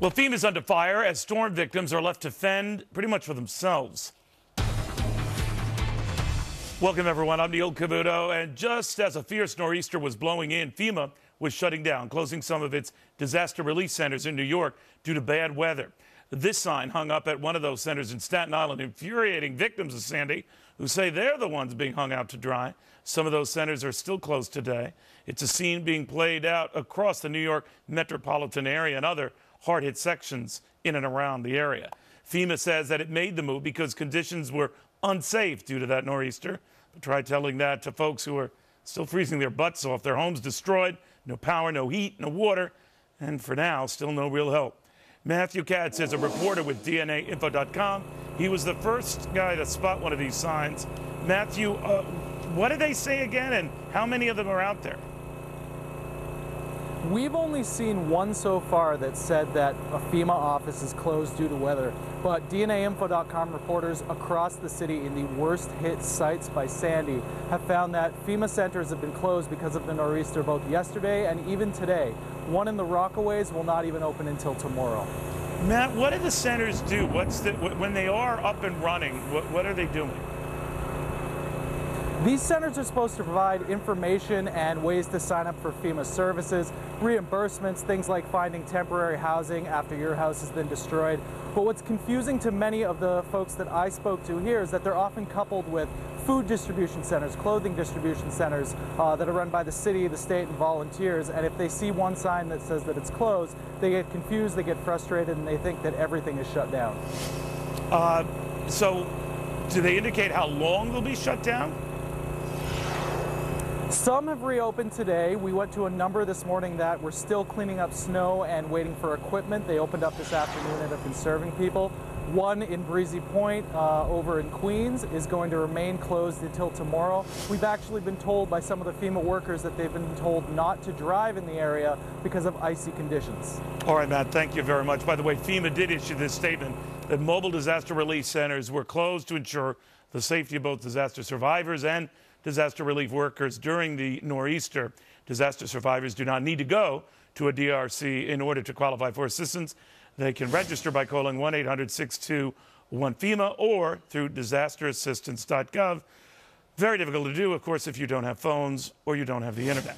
Well, FEMA's under fire as storm victims are left to fend pretty much for themselves. Welcome, everyone. I'm Neil Cavuto. And just as a fierce nor'easter was blowing in, FEMA was shutting down, closing some of its disaster relief centers in New York due to bad weather. This sign hung up at one of those centers in Staten Island, infuriating victims of Sandy who say they're the ones being hung out to dry. Some of those centers are still closed today. It's a scene being played out across the New York metropolitan area and other hard-hit sections in and around the area. FEMA says that it made the move because conditions were unsafe due to that nor'easter. But try telling that to folks who are still freezing their butts off, their homes destroyed, no power, no heat, no water, and for now, still no real help. Mathew Katz is a reporter with DNAinfo.com. He was the first guy to spot one of these signs. Mathew, what did they say again, and how many of them are out there? We've only seen one so far that said that a FEMA office is closed due to weather, but DNAinfo.com reporters across the city in the worst hit sites by Sandy have found that FEMA centers have been closed because of the nor'easter both yesterday and even today. One in the Rockaways will not even open until tomorrow. Matt, what do the centers do? When they are up and running, what are they doing? These centers are supposed to provide information and ways to sign up for FEMA services, reimbursements, things like finding temporary housing after your house has been destroyed. But what's confusing to many of the folks that I spoke to here is that they're often coupled with food distribution centers, clothing distribution centers that are run by the city, the state, and volunteers. And if they see one sign that says that it's closed, they get confused, they get frustrated, and they think that everything is shut down. So do they indicate how long they'll be shut down? Some have reopened today. We went to a number this morning that were still cleaning up snow and waiting for equipment. They opened up this afternoon and have been serving people. One in Breezy Point over in Queens is going to remain closed until tomorrow. We've actually been told by some of the FEMA workers that they've been told not to drive in the area because of icy conditions. All right, Matt, thank you very much. By the way, FEMA did issue this statement that mobile disaster relief centers were closed to ensure the safety of both disaster survivors and disaster relief workers during the nor'easter. Disaster survivors do not need to go to a DRC in order to qualify for assistance. They can register by calling 1-800-621-FEMA or through disasterassistance.gov. Very difficult to do, of course, if you don't have phones or you don't have the internet.